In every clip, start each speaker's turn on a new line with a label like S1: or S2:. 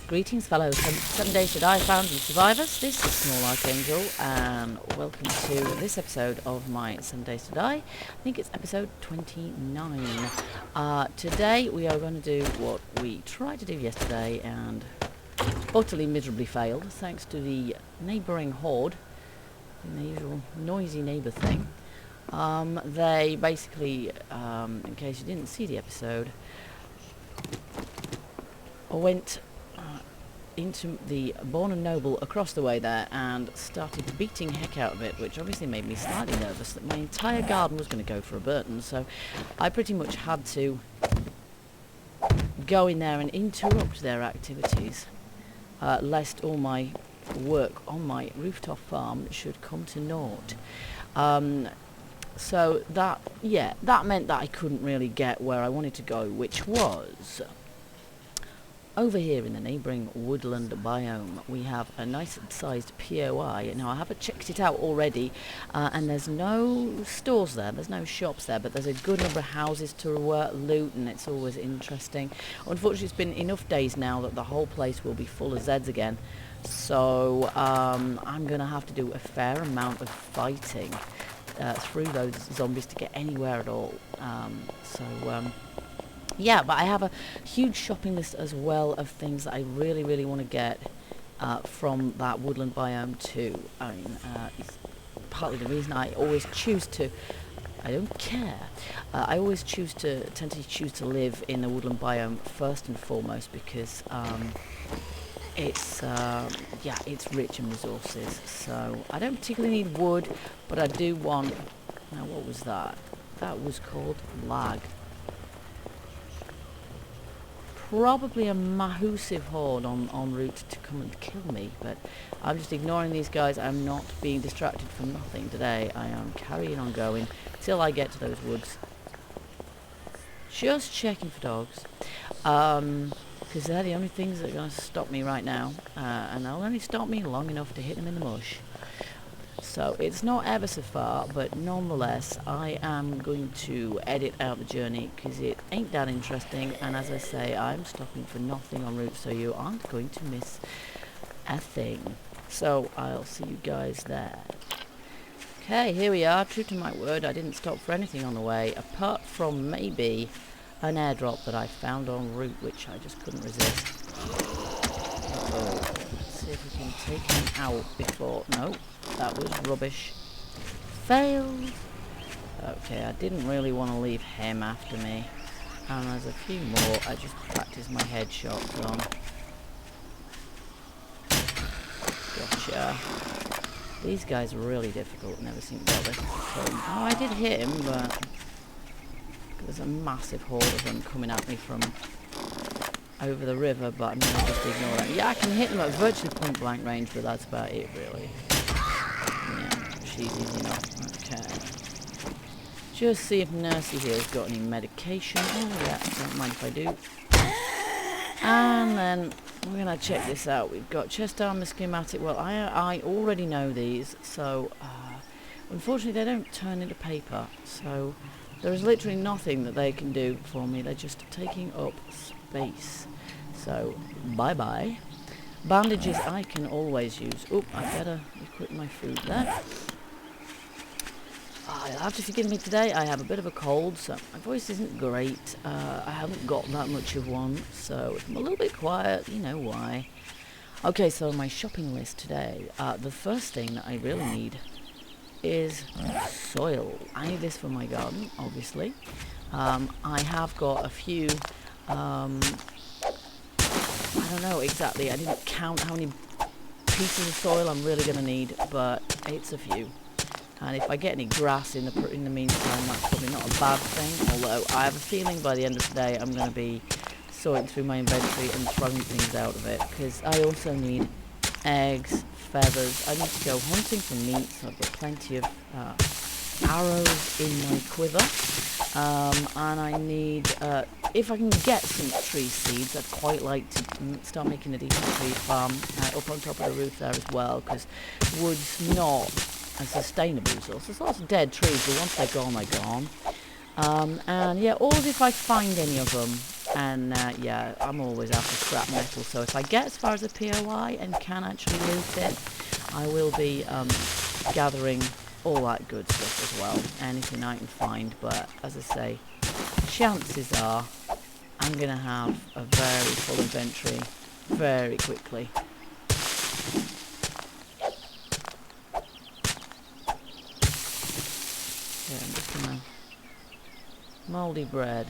S1: Greetings, fellow 7 Days to Die found and survivors. This is Small Archangel, and welcome to this episode of my 7 Days to Die. I think it's episode 29. Today we are going to do what we tried to do yesterday and utterly miserably failed, thanks to the neighbouring horde, the usual noisy neighbour thing. They basically, in case you didn't see the episode, went into the Born and Noble across the way there and started beating heck out of it, which obviously made me slightly nervous that my entire garden was going to go for a Burton, so I pretty much had to go in there and interrupt their activities, lest all my work on my rooftop farm should come to naught. So that meant that I couldn't really get where I wanted to go, which was over here in the neighbouring woodland biome. We have a nice sized POI. Now I haven't checked it out already, and there's no stores there, there's no shops there, but there's a good number of houses to loot, and it's always interesting. Unfortunately, it's been enough days now that the whole place will be full of Zeds again, so I'm going to have to do a fair amount of fighting through those zombies to get anywhere at all. Yeah, but I have a huge shopping list as well of things that I really want to get from that woodland biome too. I mean, it's partly the reason I always choose to, I don't care, I always tend to choose to live in the woodland biome first and foremost, because it's rich in resources. So I don't particularly need wood, but I do want, now what was that? That was called lag. Probably a massive horde en route to come and kill me, but I'm just ignoring these guys. I'm not being distracted from nothing today. I am carrying on going till I get to those woods. Just checking for dogs, because they're the only things that are going to stop me right now, and they'll only stop me long enough to hit them in the mush. So it's not ever so far, but nonetheless I am going to edit out the journey because it ain't that interesting, and as I say, I'm stopping for nothing en route, so you aren't going to miss a thing. So I'll see you guys there. Okay, here we are. True to my word, I didn't stop for anything on the way, apart from maybe an airdrop that I found en route, which I just couldn't resist. Uh-oh. Let's see if we can take him out before... No. That was rubbish. Failed. Okay, I didn't really want to leave him after me. And there's a few more. I just practiced my headshots on. Gotcha. These guys are really difficult. Never seem to get this. Oh, I did hit him, but there's a massive horde of them coming at me from over the river, but I'm going to just ignore that. Yeah, I can hit them at virtually point blank range, but that's about it, really. Easy enough. Okay. Just see if Nursey here's got any medication. Oh yeah, don't mind if I do. And then we're gonna check this out. We've got chest armor schematic. Well, I already know these, so unfortunately they don't turn into paper. So there is literally nothing that they can do for me. They're just taking up space. So bye bye. Bandages I can always use. Oh, I better equip my food there. You'll have to forgive me today. I have a bit of a cold, so my voice isn't great. I haven't got that much of one, so if I'm a little bit quiet, you know why. Okay, so my shopping list today. The first thing that I really need is soil. I need this for my garden, obviously. I have got a few... I don't know exactly. I didn't count how many pieces of soil I'm really going to need, but it's a few. And if I get any grass in the meantime, that's probably not a bad thing. Although I have a feeling by the end of today I'm going to be sorting through my inventory and throwing things out of it, because I also need eggs, feathers. I need to go hunting for meat, so I've got plenty of arrows in my quiver. And I need, if I can get some tree seeds, I'd quite like to start making a decent tree farm up on top of the roof there as well, because wood's not a sustainable resource. There's lots of dead trees, but once they're gone, they're gone. And yeah, or if I find any of them, And yeah, I'm always after scrap metal, so if I get as far as a POI and can actually loot it, I will be gathering all that good stuff as well, anything I can find. But as I say, chances are I'm going to have a very full inventory very quickly. Yeah, I'm just going to... Mouldy bread.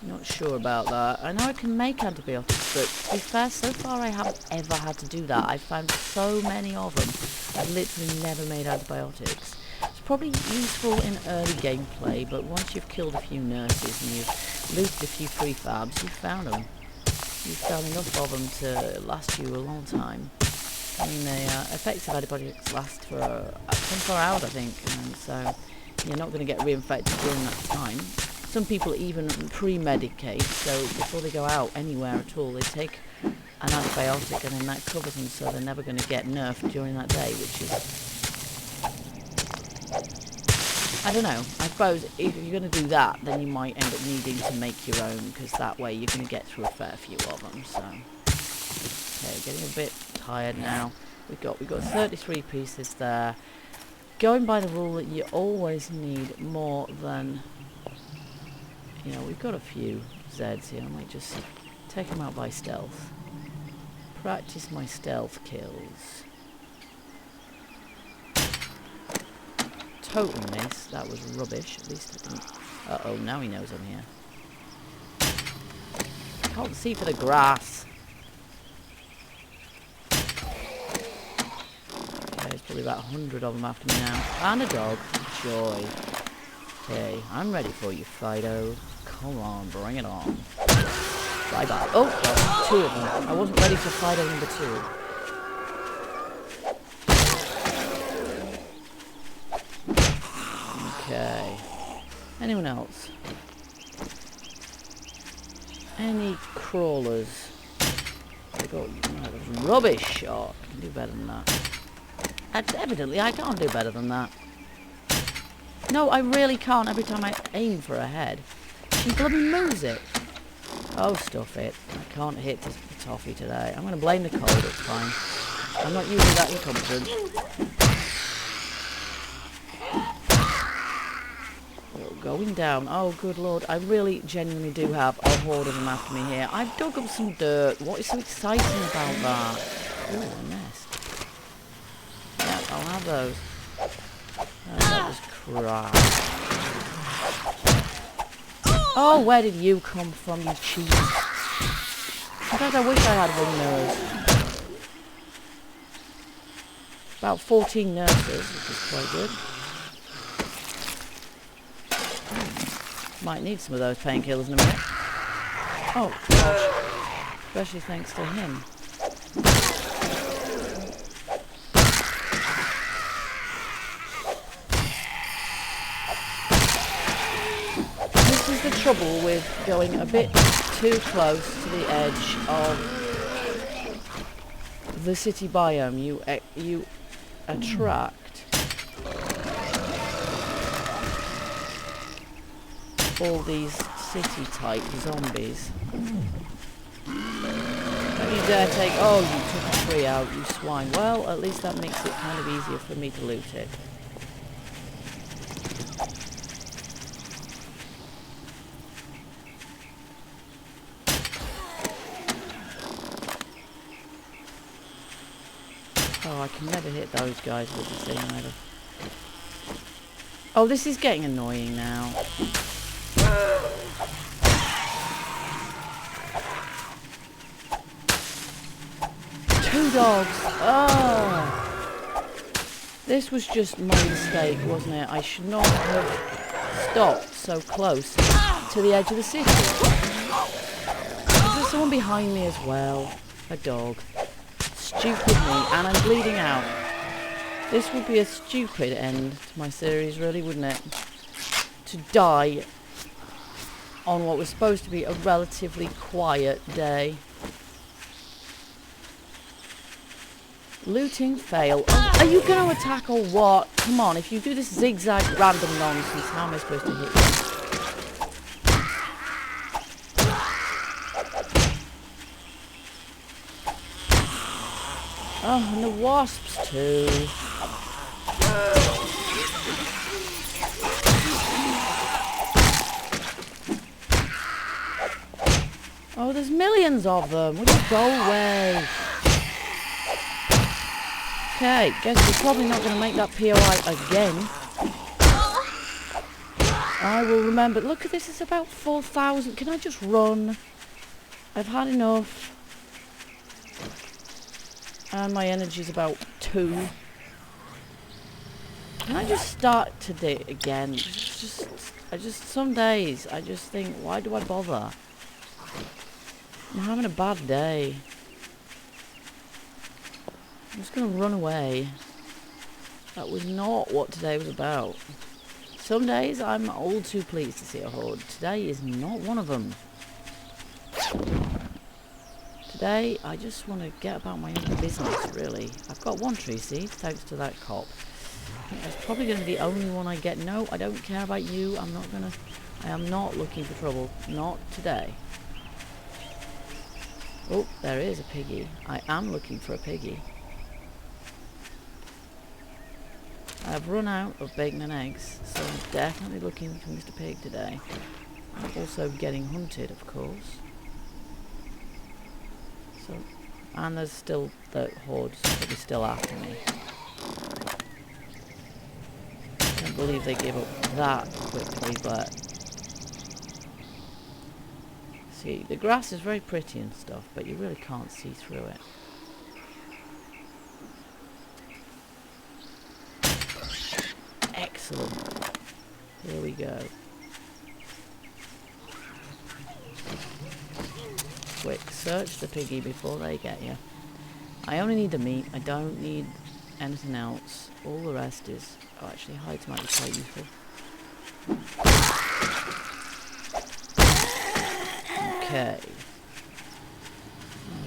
S1: Not sure about that. I know I can make antibiotics, but to be fair, so far I haven't ever had to do that. I've found so many of them. I've literally never made antibiotics. It's probably useful in early gameplay, but once you've killed a few nurses and you've looted a few prefabs, you've found them. You've found enough of them to last you a long time. I mean, the effective antibiotics last for 24 hours, I think, and so you're not going to get reinfected during that time. Some people even pre-medicate, so before they go out anywhere at all, they take an antibiotic and then that covers them, so they're never going to get nerfed during that day, which is... I don't know. I suppose if you're going to do that, then you might end up needing to make your own, because that way you're going to get through a fair few of them, so... Okay, getting a bit tired now. We've got 33 pieces there. Going by the rule that you always need more than... You know, we've got a few Zeds here. I might just take them out by stealth. Practice my stealth kills. Total miss. That was rubbish. At least I didn't... Uh-oh, now he knows I'm here. Can't see for the grass. Okay, there's probably about 100 of them after me now. And a dog. Joy. Okay, I'm ready for you, Fido. Come on, bring it on. Bye-bye. Oh, well, 2 of them. I wasn't ready for Fido number 2. Okay. Anyone else? Any crawlers? I got rubbish shot. I can do better than that. Evidently, I can't do better than that. No, I really can't every time I aim for a head. She bloody moves it. Oh, stuff it. I can't hit the toffee today. I'm going to blame the cold, it's fine. I'm not usually that incompetent. Oh, going down. Oh, good lord. I really genuinely do have a horde of them after me here. I've dug up some dirt. What is so exciting about that? Ooh, a nest. Yeah, I'll have those. Oh, that was crap. Oh, where did you come from, you cheese? In fact, I wish I had wing mirrors. About 14 nurses, which is quite good. Might need some of those painkillers in a minute. Oh, gosh. Especially thanks to him. This is the trouble with going a bit too close to the edge of the city biome. You attract all these city-type zombies. Don't you dare take... Oh, you took a tree out, you swine. Well, at least that makes it kind of easier for me to loot it. Oh, I can never hit those guys with the thing either. Oh, this is getting annoying now. Two dogs. Oh. This was just my mistake, wasn't it? I should not have stopped so close to the edge of the city. There's someone behind me as well. A dog. Stupid me, and I'm bleeding out. This would be a stupid end to my series, really, wouldn't it? To die on what was supposed to be a relatively quiet day. Looting fail. Oh, are you going to attack or what? Come on, if you do this zigzag random nonsense, how am I supposed to hit you? Oh, and the wasps too. Oh, there's millions of them. Will you go away? Okay, guess we're probably not going to make that POI again. I will remember. Look at this, it's about 4,000. Can I just run? I've had enough. And my energy's about 2. Can I just start today again? Some days I just think, why do I bother? I'm having a bad day. I'm just going to run away. That was not what today was about. Some days I'm all too pleased to see a horde. Today is not one of them. Today I just want to get about my own business, really. I've got 1 tree seed, thanks to that cop. I think that's probably going to be the only one I get. No, I don't care about you. I am not looking for trouble. Not today. Oh, there is a piggy. I am looking for a piggy. I've run out of bacon and eggs, so I'm definitely looking for Mr. Pig today. I'm also getting hunted, of course. So, and there's still the hordes that are still after me. I don't believe they give up that quickly, but... See, the grass is very pretty and stuff, but you really can't see through it. Excellent. Here we go. Quick, search the piggy before they get you. I only need the meat. I don't need anything else. All the rest is... Oh, actually, hides might be quite useful. Okay.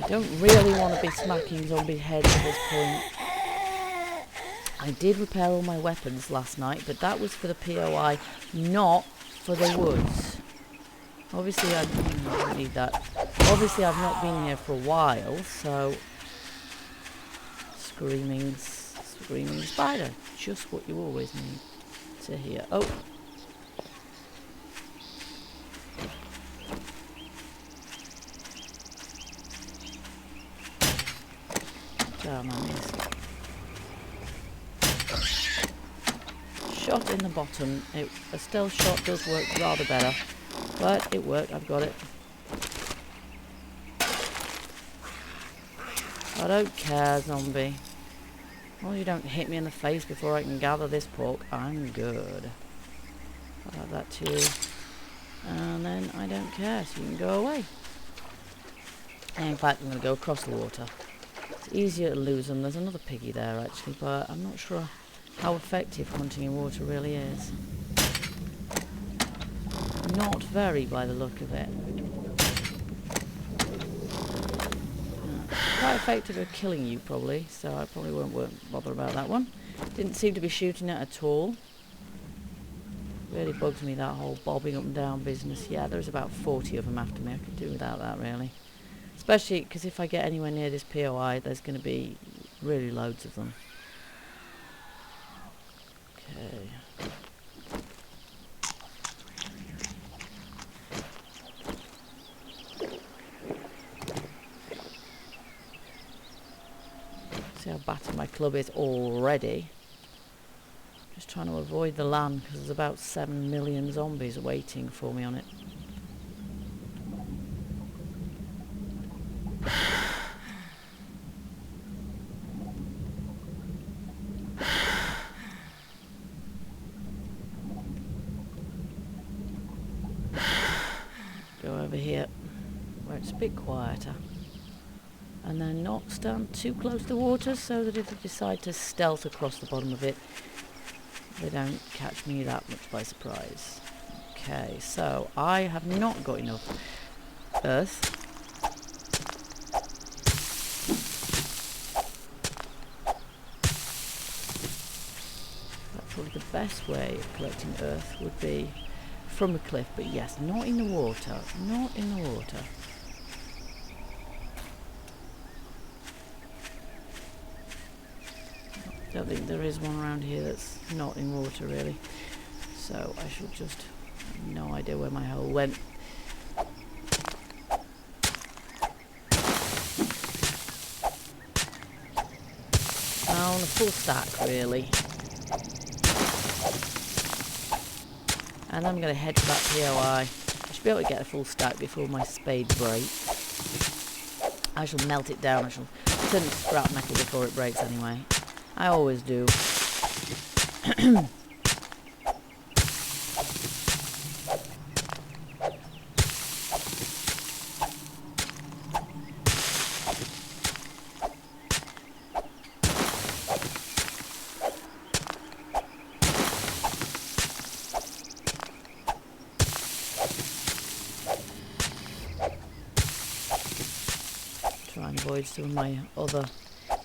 S1: I don't really want to be smacking zombie heads at this point. I did repair all my weapons last night, but that was for the POI, not for the woods. Obviously, I don't need that. Obviously, I've not been here for a while, so... Screaming spider. Just what you always need to hear. Oh! Damn, I missed. Shot in the bottom. A stealth shot does work rather better, but it worked. I've got it. I don't care, zombie. As long as you don't hit me in the face before I can gather this pork, I'm good. I'll have that too. And then I don't care, so you can go away. And in fact, I'm going to go across the water. It's easier to lose them. There's another piggy there, actually, but I'm not sure how effective hunting in water really is. Not very, by the look of it. Quite effective at killing you, probably, so I probably won't bother about that one. Didn't seem to be shooting it at all. Really bugs me, that whole bobbing up and down business. Yeah, there's about 40 of them after me. I could do without that, really. Especially because if I get anywhere near this POI, there's going to be really loads of them. Okay. See how battered my club is already. Just trying to avoid the land because there's about 7 million zombies waiting for me on it. Go over here where it's a bit quieter. And then not stand too close to water so that if I decide to stealth across the bottom of it, they don't catch me that much by surprise. Okay, so I have not got enough earth. That's probably the best way of collecting earth would be from a cliff, but yes, not in the water. Not in the water. don't think there is one around here that's not in water really. So I shall just... no idea where my hole went. On a full stack really. And I'm going to head for that POI. I should be able to get a full stack before my spade breaks. I shall melt it down. I shall turn it to scrap metal before it breaks anyway. I always do. Try and avoid some of my other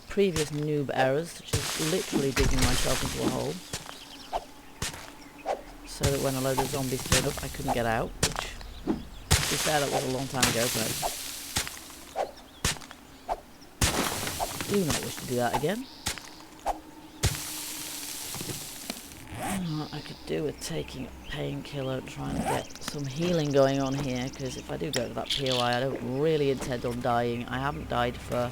S1: previous noob errors, such as literally digging myself into a hole, so that when a load of zombies turned up I couldn't get out, which, to be fair, that was a long time ago, but do not wish to do that again. I could do with taking a painkiller and trying to get some healing going on here, because if I do go to that POI, I don't really intend on dying. I haven't died for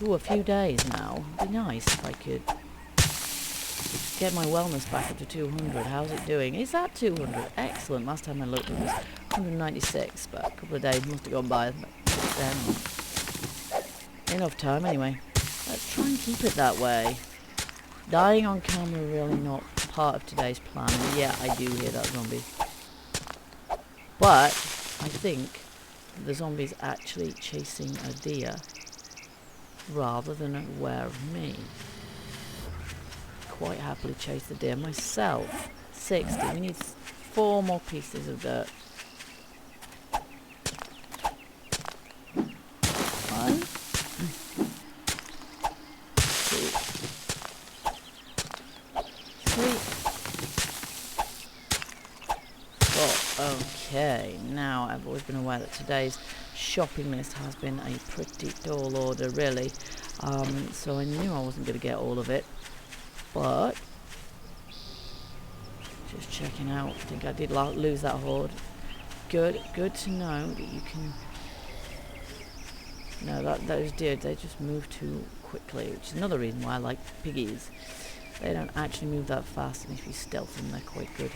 S1: a few days now. It'd be nice if I could get my wellness back up to 200. How's it doing? Is that 200? Excellent. Last time I looked it was 196, but a couple of days must have gone by. Enough time anyway. Let's try and keep it that way. Dying on camera really not part of today's plan. And yeah, I do hear that zombie. But I think the zombie's actually chasing a deer rather than aware of me. Quite happily chase the deer myself. 60. We need 4 more pieces of dirt. 1, 2, 3, 4. Okay, now I've always been aware that today's shopping list has been a pretty tall order, really. So I knew I wasn't going to get all of it, but just checking out. I think I did lose that horde. Good to know that you can. No, those deer, they just move too quickly, which is another reason why I like piggies. They don't actually move that fast, and if you stealth them, they're quite good.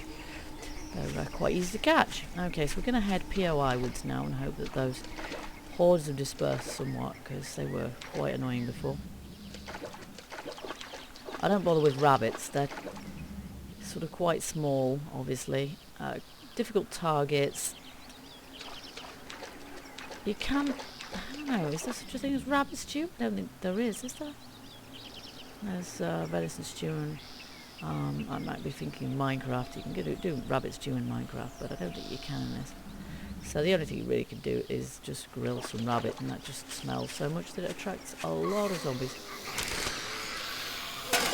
S1: They're quite easy to catch. Okay, so we're going to head POI woods now and hope that those hordes have dispersed somewhat, because they were quite annoying before. I don't bother with rabbits. They're sort of quite small, obviously. Difficult targets. You can... I don't know, is there such a thing as rabbit stew? I don't think there is there? There's venison stew and... I might be thinking Minecraft. You can do rabbit stew in Minecraft, but I don't think you can in this. So the only thing you really can do is just grill some rabbit, and that just smells so much that it attracts a lot of zombies.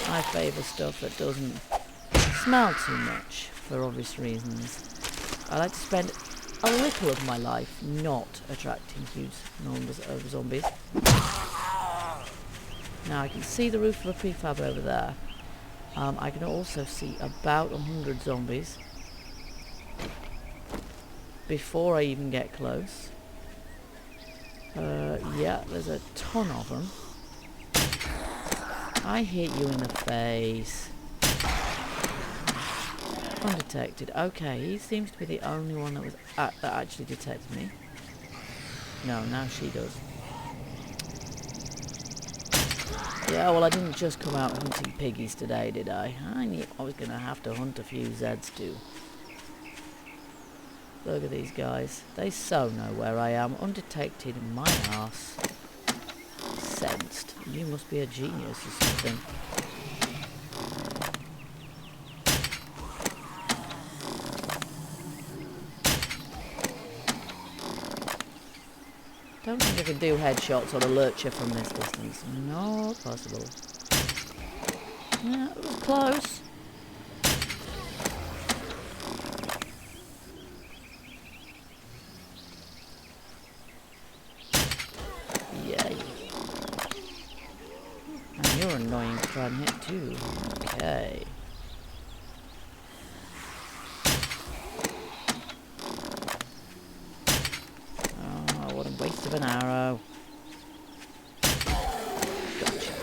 S1: I favour stuff that doesn't smell too much, for obvious reasons. I like to spend a little of my life not attracting huge numbers of zombies. Now I can see the roof of a prefab over there. I can also see about 100 zombies before I even get close. Yeah, there's a ton of them. I hit you in the face. Undetected. Okay, he seems to be the only one that actually detected me. No, now she does. Yeah, well, I didn't just come out hunting piggies today, did I? I knew I was going to have to hunt a few Zeds too. Look at these guys. They so know where I am. Undetected, my arse. Sensed. You must be a genius or something. Don't think I can do headshots on a lurcher from this distance. Not possible. Yeah, it was close. Yay. And you're annoying to try and hit too. Okay. Oh, what a waste of an arrow. Gotcha.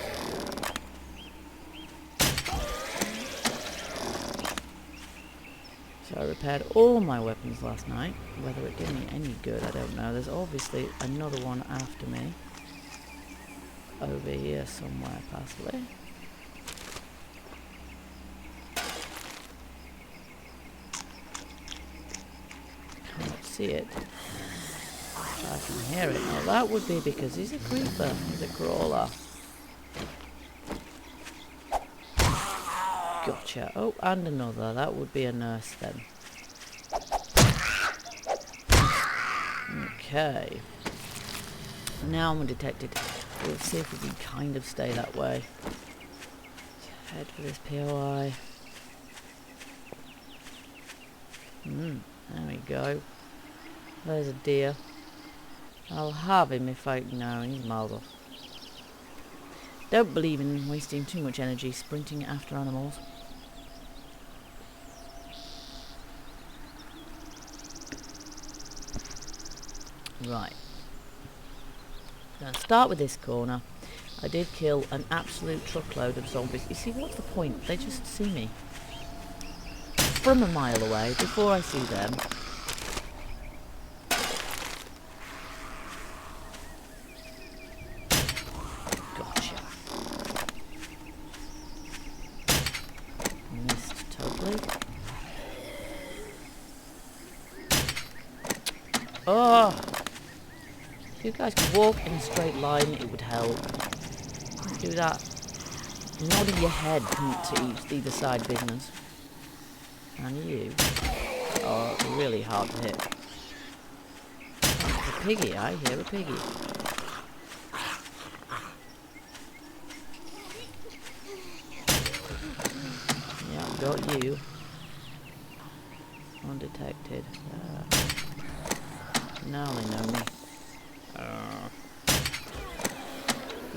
S1: So I repaired all my weapons last night. Whether it did me any good, I don't know. There's obviously another one after me. Over here somewhere, possibly. Can't see it. I can hear it. Now that would be because he's a creeper. He's a crawler. Gotcha. Oh, and another. That would be a nurse then. Okay. Now I'm undetected. We'll see if we can kind of stay that way. Let's head for this POI. There we go. There's a deer. I'll have him if I... No, he's miles off. Don't believe in wasting too much energy sprinting after animals. Right. Going to start with this corner. I did kill an absolute truckload of zombies. You see, what's the point? They just see me from a mile away before I see them. Gotcha. Missed totally. Oh! If you guys could walk in a straight line, it would help. Do that. Nodding your head to either side business. And you are really hard to hit. Oh, it's a piggy. I hear a piggy. Yeah, got you. Undetected. Now they know me.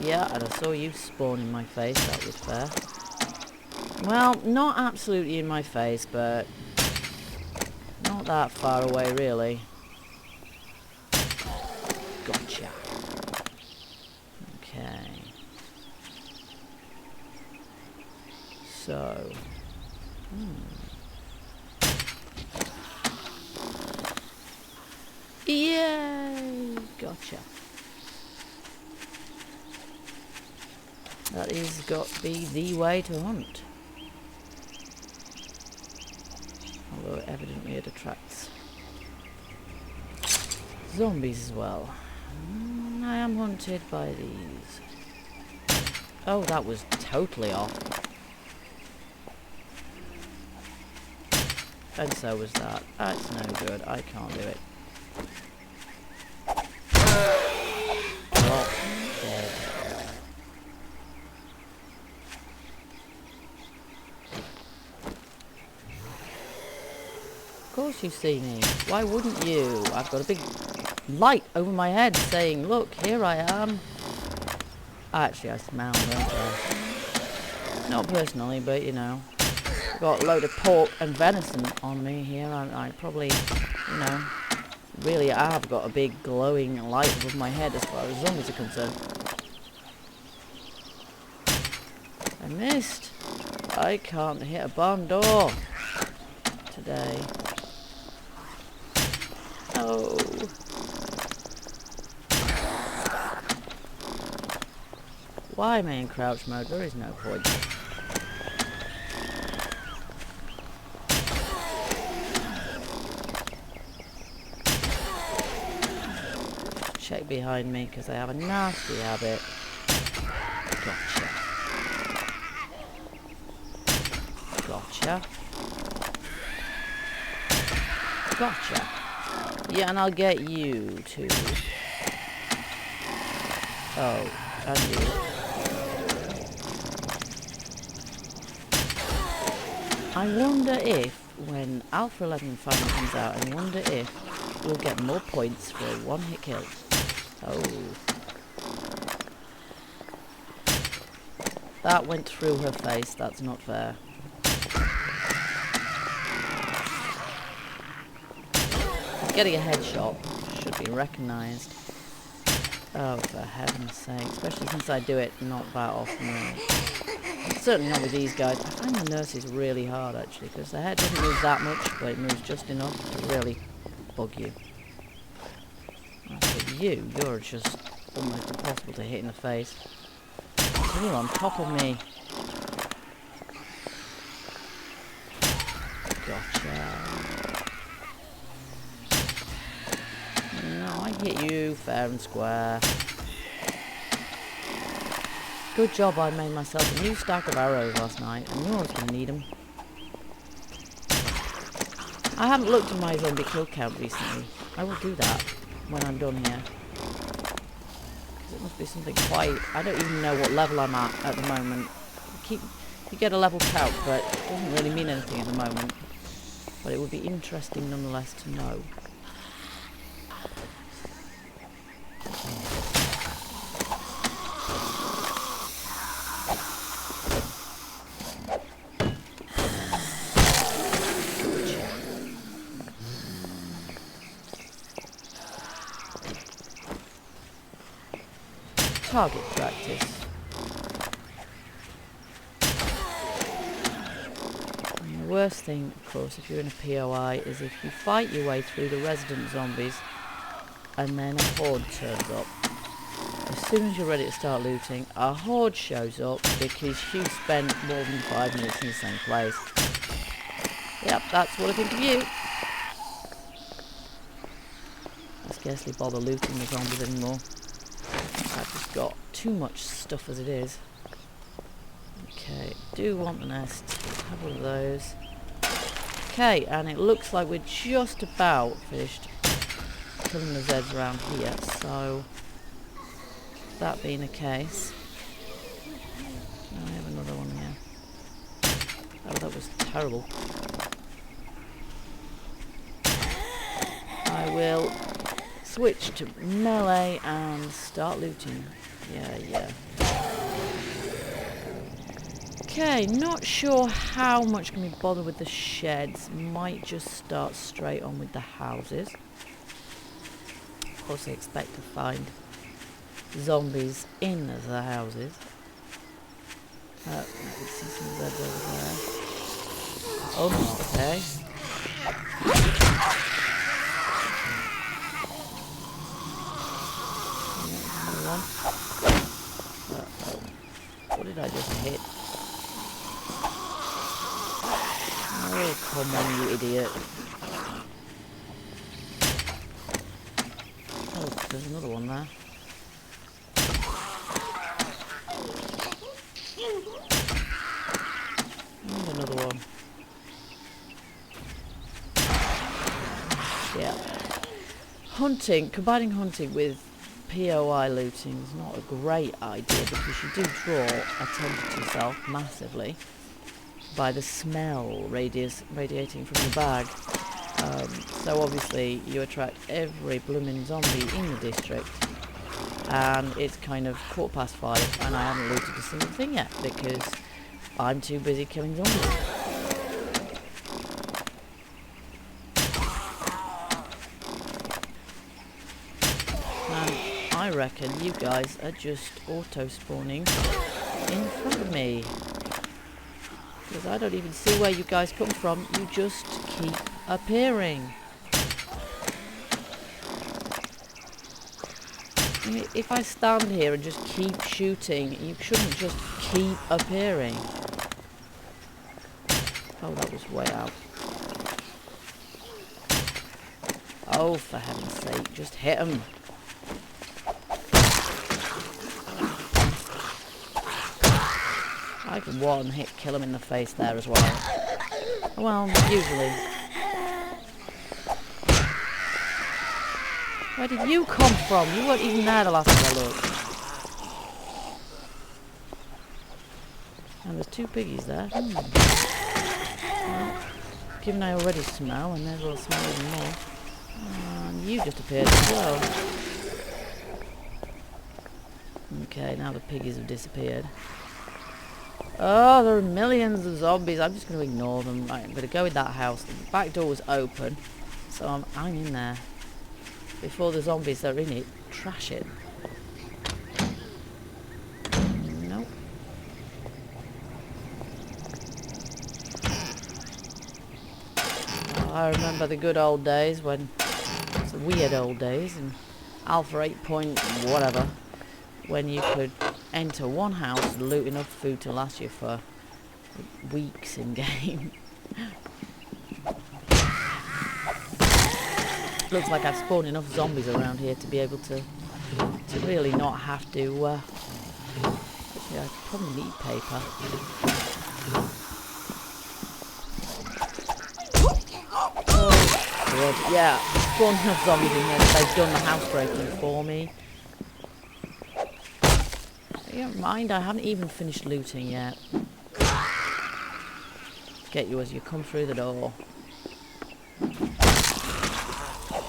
S1: Yeah, and I saw you spawn in my face, that was fair. Well, not absolutely in my face, but not that far away, really. Gotcha. Okay. So... Yay! Gotcha. That is got to be the way to hunt. Although evidently it attracts zombies as well. I am hunted by these. Oh, that was totally off. And so was that. That's no good. I can't do it. Well, dead. Of course you see me. Why wouldn't you? I've got a big light over my head saying, look, here I am. Actually, I smell, don't I? Not personally, but you know. I've got a load of pork and venison on me here. I probably, you know, really have got a big glowing light above my head as far as zombies are concerned. I missed. I can't hit a barn door today. Oh. Why am I in crouch mode? There is no point. Check behind me because I have a nasty habit. Gotcha. Gotcha. Gotcha. Yeah, and I'll get you too. Oh, and you. I wonder if, when Alpha 11 finally comes out, I wonder if we'll get more points for a one-hit kill. Oh. That went through her face. That's not fair. Getting a headshot should be recognised. Oh, for heaven's sake. Especially since I do it not that often. Certainly not with these guys. I find the nurses really hard, actually, because their head doesn't move that much, but it moves just enough to really bug you. But you're just almost impossible to hit in the face. You're on top of me. Gotcha. No, I hit you fair and square. Good job I made myself a new stack of arrows last night. I knew I was going to need them. I haven't looked at my zombie kill count recently. I will do that when I'm done here. Because it must be something quite... I don't even know what level I'm at the moment. You get a level count, but it doesn't really mean anything at the moment. But it would be interesting nonetheless to know. Target practice. And the worst thing, of course, if you're in a POI is if you fight your way through the resident zombies and then a horde turns up. As soon as you're ready to start looting, a horde shows up because you spent more than 5 minutes in the same place. Yep, that's what I think of you. I scarcely bother looting the zombies anymore. I've just got too much stuff as it is. Okay, do want the nest. A couple of those. Okay, and it looks like we're just about finished killing the Zeds around here, so that being the case, I have another one here. Oh, that was terrible. I will switch to melee and start looting. Yeah. Okay, not sure how much can be bothered with the sheds. Might just start straight on with the houses. Of course, I expect to find zombies in the houses. I can see some Zeds over there. Oh, not okay. What did I just hit? Oh, come on, you idiot. Oh, there's another one there. And another one. Yeah. Combining hunting with POI looting is not a great idea because you do draw attention to yourself massively by the smell radiating from your bag. So obviously you attract every blooming zombie in the district, and it's kind of 5:15 and I haven't looted a single thing yet because I'm too busy killing zombies. I reckon you guys are just auto-spawning in front of me. Because I don't even see where you guys come from. You just keep appearing. I mean, if I stand here and just keep shooting, you shouldn't just keep appearing. Oh, that was way out. Oh, for heaven's sake, just hit them. I can one hit kill him in the face there as well. Well, usually. Where did you come from? You weren't even there the last time I looked. And there's 2 piggies there. Well, given I already smell, and theirs will smell even more. And you just appeared as well. Okay, now the piggies have disappeared. Oh, there are millions of zombies. I'm just going to ignore them. Right, I'm going to go in that house. The back door was open, so I'm in there. Before the zombies that are in it trash it. Nope. Oh, I remember the good old days when... It's the weird old days in Alpha 8 point whatever, when you could enter one house and loot enough food to last you for weeks in game. Looks like I've spawned enough zombies around here to be able to really not have to actually I probably need paper. Oh good. Yeah, spawned enough zombies in here that they've done the housebreaking for me. Don't mind, I haven't even finished looting yet. Get you as you come through the door.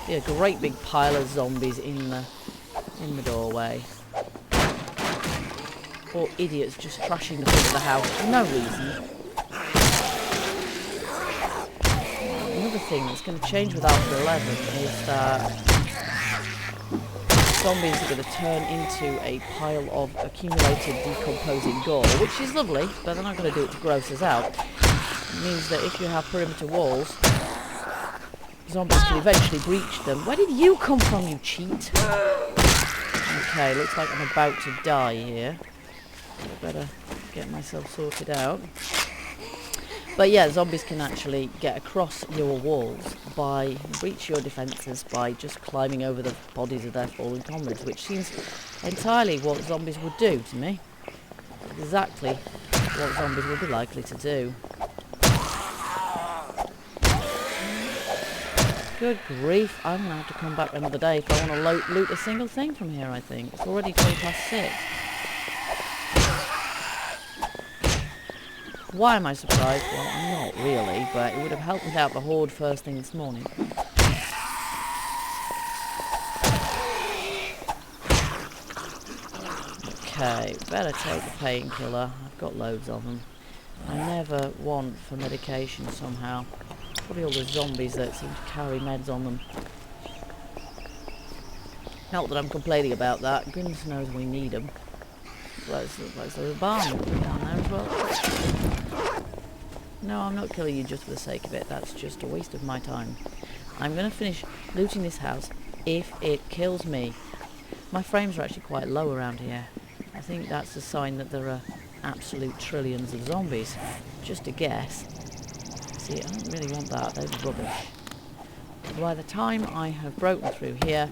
S1: Be a great big pile of zombies in the doorway. Or idiots just trashing the front of the house for no reason. Another thing that's going to change with Alpha 11 is that zombies are going to turn into a pile of accumulated decomposing gore, which is lovely, but they're not going to do it to gross us out. It means that if you have perimeter walls, zombies can eventually breach them. Where did you come from, you cheat? Okay, looks like I'm about to die here. I better get myself sorted out. But yeah, zombies can actually get across your walls by breach your defences by just climbing over the bodies of their fallen comrades, which seems entirely what zombies would do to me. Exactly what zombies would be likely to do. Good grief, I'm going to have to come back another day if I want to loot a single thing from here, I think. It's already 6:20. Why am I surprised? Well, I'm not really, but it would have helped without the horde first thing this morning. Okay, better take the painkiller. I've got loads of them. I never want for medication somehow. Probably all the zombies that seem to carry meds on them. Not that I'm complaining about that. Goodness knows we need them. Looks like there's a barn down there as well. No, I'm not killing you just for the sake of it. That's just a waste of my time. I'm going to finish looting this house if it kills me. My frames are actually quite low around here. I think that's a sign that there are absolute trillions of zombies. Just a guess. See, I don't really want that. They're rubbish. By the time I have broken through here,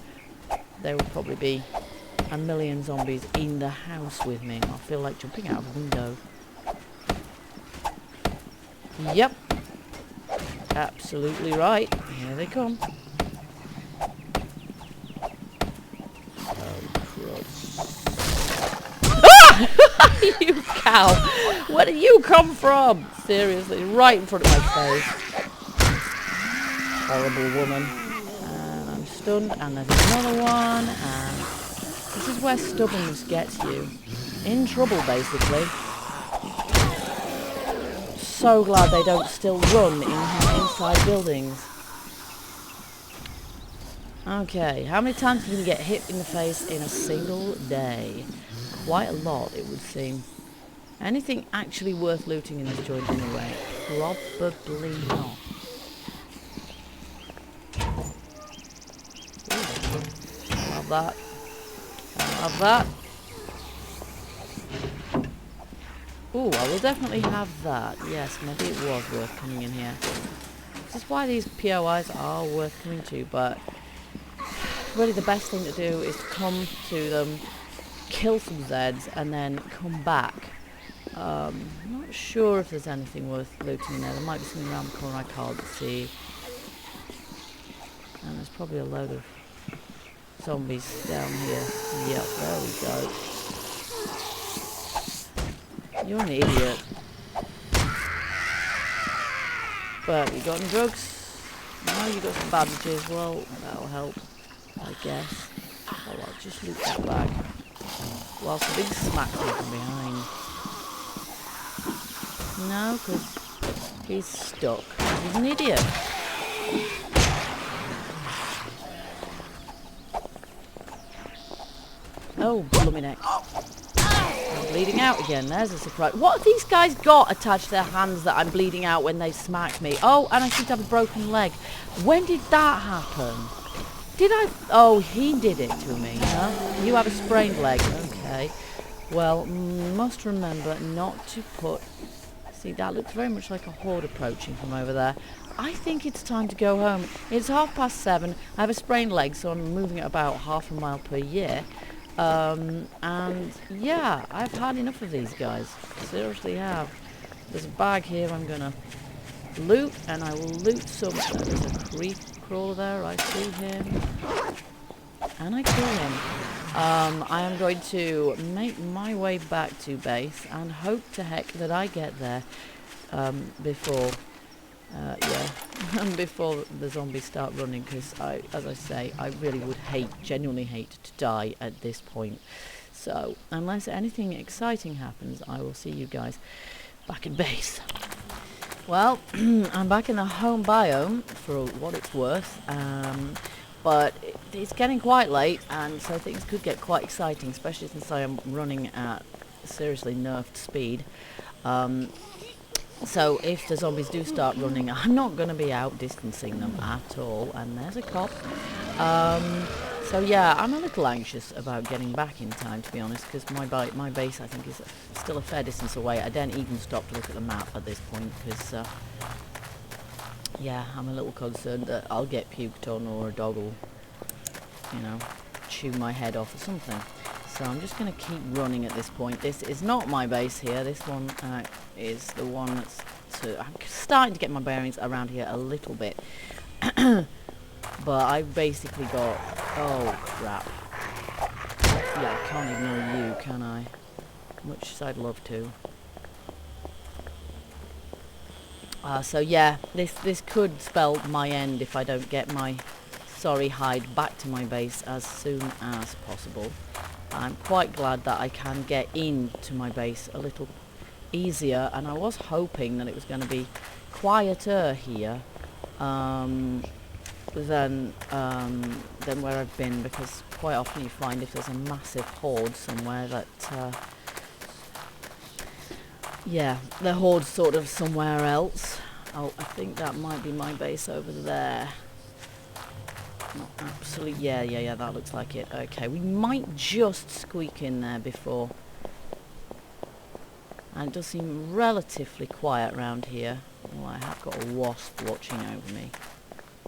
S1: there will probably be a million zombies in the house with me. I'll feel like jumping out of a window. Yep. Absolutely right. Here they come. Oh, crud. Ah! You cow! Where did you come from? Seriously, right in front of my face. Horrible woman. And I'm stunned, and there's another one, and this is where stubbornness gets you. In trouble, basically. So glad they don't still run inside buildings. Okay, how many times can you get hit in the face in a single day? Quite a lot, it would seem. Anything actually worth looting in this joint anyway? Probably not. Ooh, I'll have that. I'll have that. Ooh, I will definitely have that. Yes, maybe it was worth coming in here. This is why these POIs are worth coming to, but really the best thing to do is to come to them, kill some Zeds, and then come back. I'm not sure if there's anything worth looting in there. There might be something around the corner I can't see. And there's probably a load of zombies down here. Yep, there we go. You're an idiot. But you got any drugs? No, you got some bandages. Well, that'll help, I guess. Oh, I'll just loot that bag. Whilst the big smack from behind. No, because he's stuck. He's an idiot. Oh, blooming heck. I'm bleeding out again. There's a surprise. What have these guys got attached to their hands that I'm bleeding out when they smack me? Oh, and I seem to have a broken leg. When did that happen? Did I... Oh, he did it to me, huh? You have a sprained leg. Okay. Well, must remember not to put... See, that looks very much like a horde approaching from over there. I think it's time to go home. It's 7:30. I have a sprained leg, so I'm moving at about half a mile per year. And yeah, I've had enough of these guys. Seriously have. There's a bag here I'm gonna loot, and I will loot some. There's a creep crawler there. I see him, and I kill him. I am going to make my way back to base and hope to heck that I get there before before the zombies start running, because as I say, I really would genuinely hate to die at this point. So unless anything exciting happens, I will see you guys back at base. Well, I'm back in the home biome for what it's worth, but it's getting quite late, and so things could get quite exciting, especially since I am running at seriously nerfed speed. So if the zombies do start running, I'm not going to be outdistancing them at all. And there's a cop. So yeah, I'm a little anxious about getting back in time, to be honest, because my base, I think, is still a fair distance away. I don't even stop to look at the map at this point, because yeah, I'm a little concerned that I'll get puked on, or a dog will, you know, chew my head off or something. So I'm just going to keep running at this point. This is not my base here. This one is the one that's... I'm starting to get my bearings around here a little bit. But I've basically got... Oh, crap. Yeah, I can't ignore you, can I? Much as I'd love to. So yeah, this could spell my end if I don't get my sorry hide back to my base as soon as possible. I'm quite glad that I can get into my base a little easier, and I was hoping that it was going to be quieter here than where I've been, because quite often you find if there's a massive horde somewhere that yeah, the horde's sort of somewhere else. Oh, I think that might be my base over there. Not absolutely. Yeah, that looks like it. Okay, we might just squeak in there before. And it does seem relatively quiet around here. Well, I have got a wasp watching over me.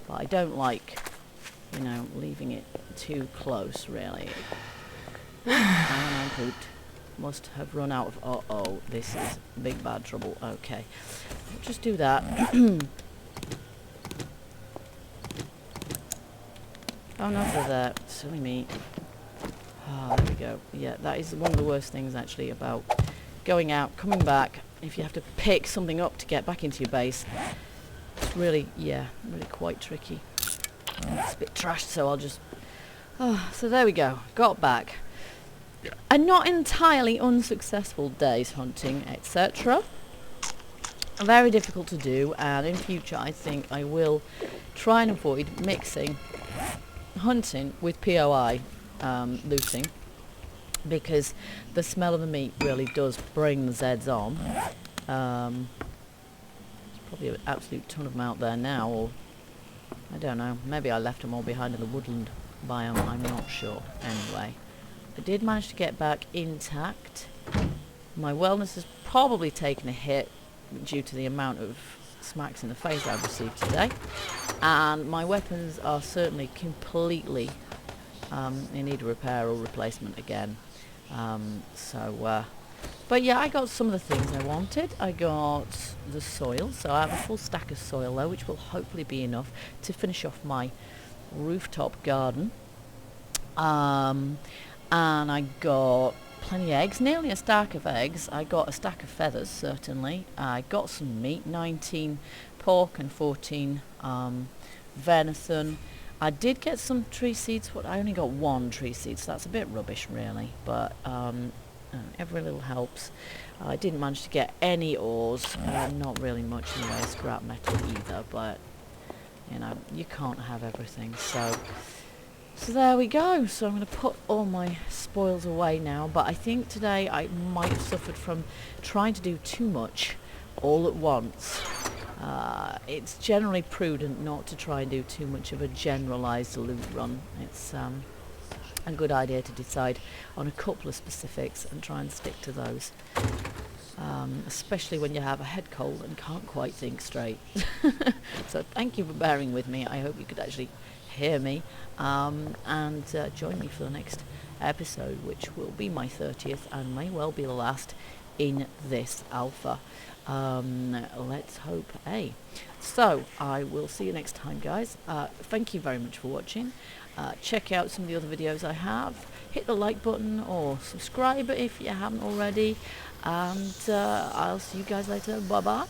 S1: But I don't like, you know, leaving it too close, really. And I'm pooped. Must have run out of... Uh-oh, this is big bad trouble. Okay, we'll just do that. Oh no, they're there. Silly me. Ah, there we go. Yeah, that is one of the worst things actually about going out, coming back. If you have to pick something up to get back into your base, it's really, yeah, really quite tricky. It's a bit trashed, so I'll just... Oh, so there we go. Got back. A not entirely unsuccessful day's hunting, etc. Very difficult to do, and in future I think I will try and avoid mixing hunting with POI looting, because the smell of the meat really does bring the Zeds on. There's probably an absolute ton of them out there now, or I don't know, maybe I left them all behind in the woodland biome, I'm not sure. Anyway, I did manage to get back intact. My wellness has probably taken a hit due to the amount of smacks in the face I've received today, and my weapons are certainly completely in need of repair or replacement again. But yeah, I got some of the things I wanted. I got the soil, so I have a full stack of soil there, which will hopefully be enough to finish off my rooftop garden. And I got plenty of eggs, nearly a stack of eggs. I got a stack of feathers, certainly. I got some meat, 19 pork and 14 venison. I did get some tree seeds, but I only got one tree seed, so that's a bit rubbish, really. But Every little helps. I didn't manage to get any ores, not really much in the way of scrap metal either, but you know, you can't have everything. So there we go. So I'm going to put all my spoils away now, but I think today I might have suffered from trying to do too much all at once. It's generally prudent not to try and do too much of a generalised loot run. It's a good idea to decide on a couple of specifics and try and stick to those. Especially when you have a head cold and can't quite think straight. So thank you for bearing with me. I hope you could actually hear me, and join me for the next episode, which will be my 30th and may well be the last in this alpha. Let's hope, eh? So I will see you next time, guys. Thank you very much for watching. Check out some of the other videos I have. Hit the like button or subscribe if you haven't already, and I'll see you guys later. Bye bye.